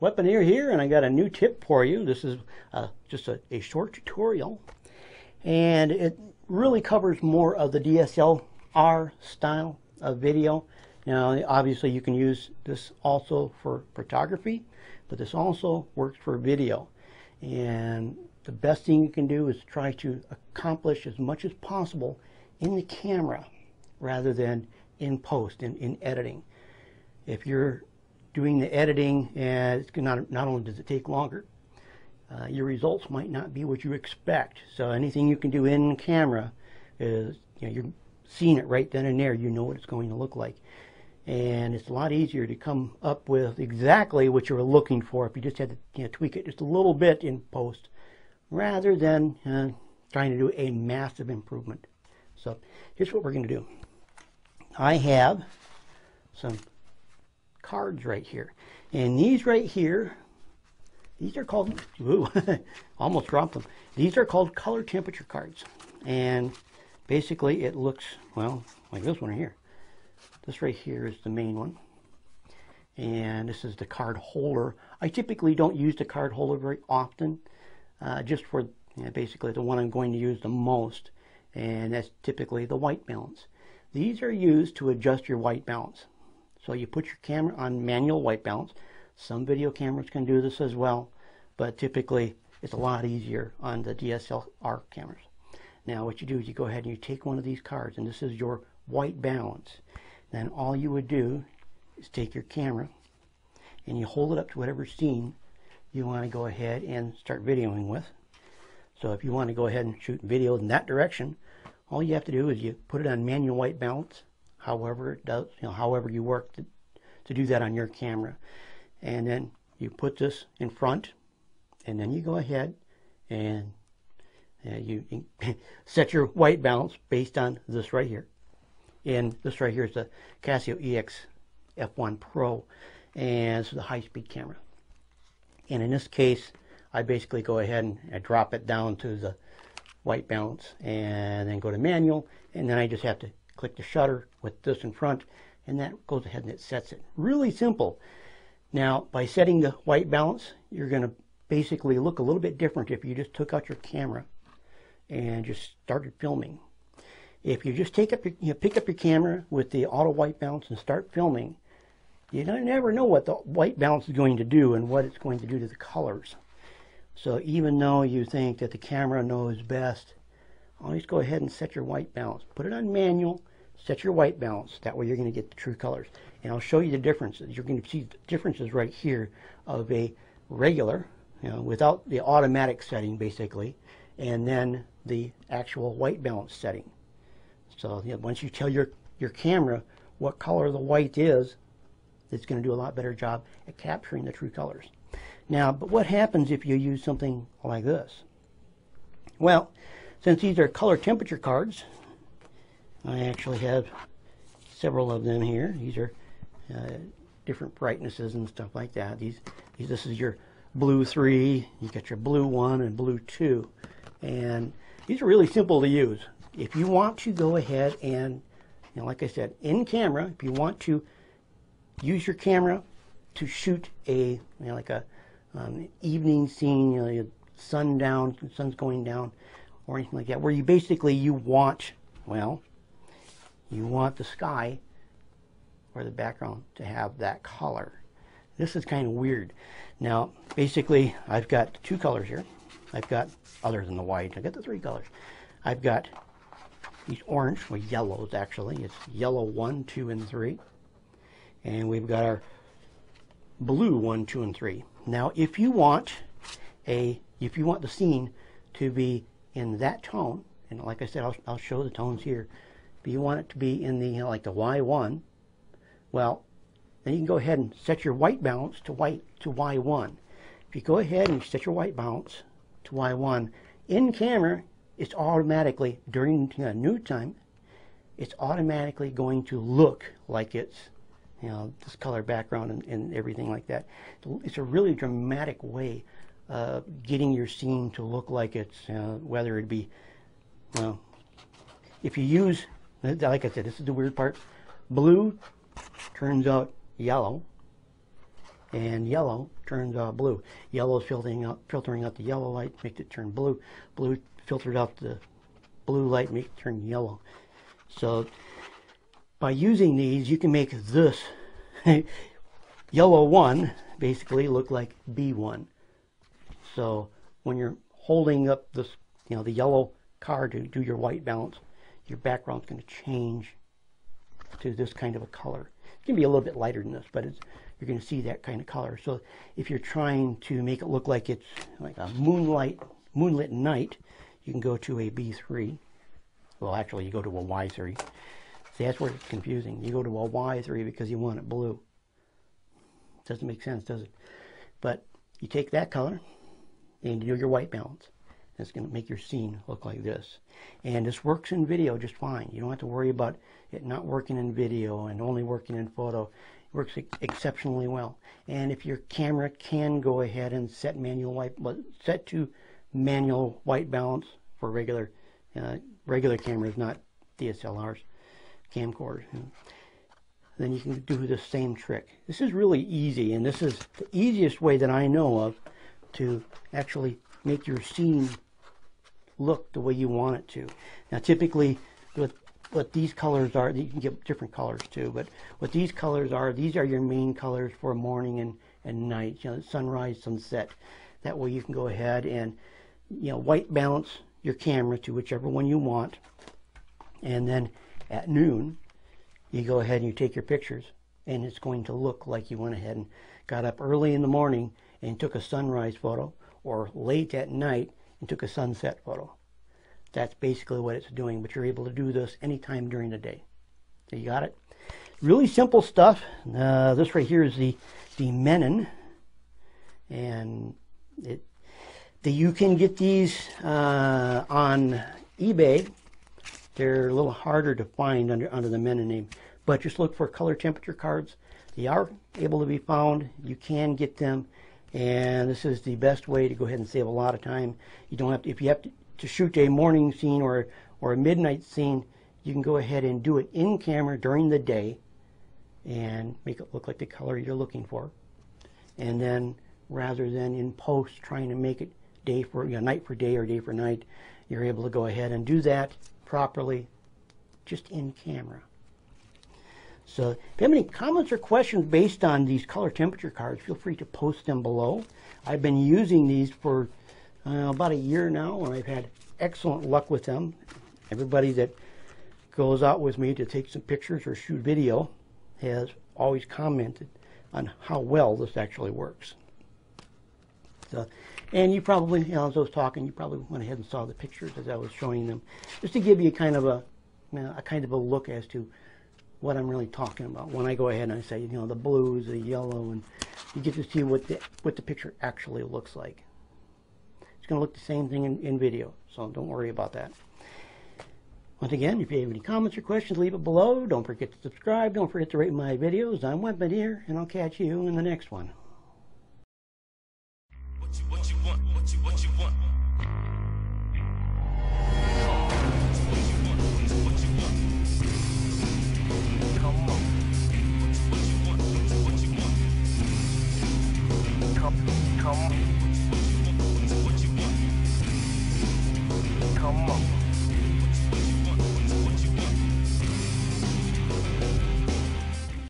Weaponeer here, and I got a new tip for you. This is just a short tutorial, and it really covers more of the DSLR style of video. Now, obviously, you can use this also for photography, but this also works for video. And the best thing you can do is try to accomplish as much as possible in the camera rather than in post, in editing. If you're doing the editing, and not only does it take longer, your results might not be what you expect. So anything you can do in camera is, you're seeing it right then and there. You know what it's going to look like. And it's a lot easier to come up with exactly what you were looking for if you just had to tweak it just a little bit in post, rather than trying to do a massive improvement. So here's what we're going to do. I have some cards right here, and these right here, these are called, ooh, almost dropped them. These are called color temperature cards, and basically it looks, well, like this one here. This right here is the main one, and this is the card holder. I typically don't use the card holder very often, just for basically the one I'm going to use the most, and that's typically the white balance. These are used to adjust your white balance. So you put your camera on manual white balance. Some video cameras can do this as well, but typically it's a lot easier on the DSLR cameras. Now what you do is you go ahead and you take one of these cards, and this is your white balance. Then all you would do is take your camera and you hold it up to whatever scene you want to go ahead and start videoing with. So if you want to go ahead and shoot video in that direction, all you have to do is you put it on manual white balance, however it does, however you work to do that on your camera. And then you put this in front, and then you go ahead and you set your white balance based on this right here. And this right here is the Casio EX F1 Pro, and this is the high-speed camera. And in this case, I basically go ahead and I drop it down to the white balance, and then go to manual, and then I just have to click the shutter with this in front, and that goes ahead and it sets it. Really simple. Now, by setting the white balance, you're going to basically look a little bit different if you just took out your camera and just started filming. If you just pick up your camera with the auto white balance and start filming, you never know what the white balance is going to do and what it's going to do to the colors. So even though you think that the camera knows best, always go ahead and set your white balance. Put it on manual, set your white balance. That way you're going to get the true colors. And I'll show you the differences. You're going to see the differences right here of a regular, without the automatic setting basically, and then the actual white balance setting. So once you tell your camera what color the white is, it's going to do a lot better job at capturing the true colors. Now, but what happens if you use something like this? Well, since these are color temperature cards, I actually have several of them here. These are different brightnesses and stuff like that. This is your blue 3, you got your blue 1 and blue 2. And these are really simple to use. If you want to go ahead and, like I said, in camera, if you want to use your camera to shoot a, like a evening scene, sundown, sun's going down, or anything like that, where you want, you want the sky or the background to have that color. This is kind of weird. Now, basically, I've got two colors here. I've got, other than the white, I've got the three colors. I've got these orange, or yellows actually. It's yellow 1, 2, and 3. And we've got our blue 1, 2, and 3. Now, if you want the scene to be in that tone, and like I said, I'll show the tones here. If you want it to be in the like the Y1, well, then you can go ahead and set your white balance to Y1. If you go ahead and set your white balance to Y1 in camera, it's automatically during nude time, it's automatically going to look like it's this color background and everything like that. It's a really dramatic way of getting your scene to look like it's, whether it be, if you use, like I said, this is the weird part, blue turns out yellow, and yellow turns blue. Yellow is filtering out the yellow light, makes it turn blue. Blue filtered out the blue light, makes it turn yellow. So by using these, you can make this yellow 1 basically look like B1. So when you're holding up this, the yellow card to do your white balance, your background's going to change to this kind of a color. It can be a little bit lighter than this, but you're going to see that kind of color. So if you're trying to make it look like it's like a moonlit night, you can go to a B3. Well, actually, you go to a Y3. See, that's where it's confusing. You go to a Y3 because you want it blue. Doesn't make sense, does it? But you take that color and you do your white balance. It's going to make your scene look like this. And this works in video just fine. You don't have to worry about it not working in video and only working in photo. It works exceptionally well. And if your camera can go ahead and set to manual white balance for regular cameras, not DSLRs, camcorders, then you can do the same trick. This is really easy, and this is the easiest way that I know of to actually make your scene look the way you want it to. Now typically what these colors are, you can get different colors too, but what these colors are, these are your main colors for morning and night, sunrise, sunset. That way you can go ahead and white balance your camera to whichever one you want, and then at noon you go ahead and you take your pictures, and it's going to look like you went ahead and got up early in the morning and took a sunrise photo, or late at night and took a sunset photo. That's basically what it's doing, but you're able to do this anytime during the day. So you got it? Really simple stuff. This right here is the Menon, and you can get these on eBay. They're a little harder to find under the Menon name, but just look for color temperature cards. They are able to be found. You can get them, and this is the best way to go ahead and save a lot of time. You don't have to, if you have to shoot a morning scene or a midnight scene, you can go ahead and do it in camera during the day and make it look like the color you're looking for. And then rather than in post trying to make it night for day or day for night, you're able to go ahead and do that properly just in camera. So if you have any comments or questions based on these color temperature cards, feel free to post them below. I've been using these for about a year now, and I've had excellent luck with them. Everybody that goes out with me to take some pictures or shoot video has always commented on how well this actually works. So, and you probably, as I was talking, you probably went ahead and saw the pictures as I was showing them, just to give you kind of a look as to what I'm really talking about when I go ahead and I say, the blues, the yellow, and you get to see what the picture actually looks like. It's going to look the same thing in video, so don't worry about that. Once again, if you have any comments or questions, leave it below. Don't forget to subscribe. Don't forget to rate my videos. I'm Weaponeer, and I'll catch you in the next one. What you want? What you want? Come on. Come on.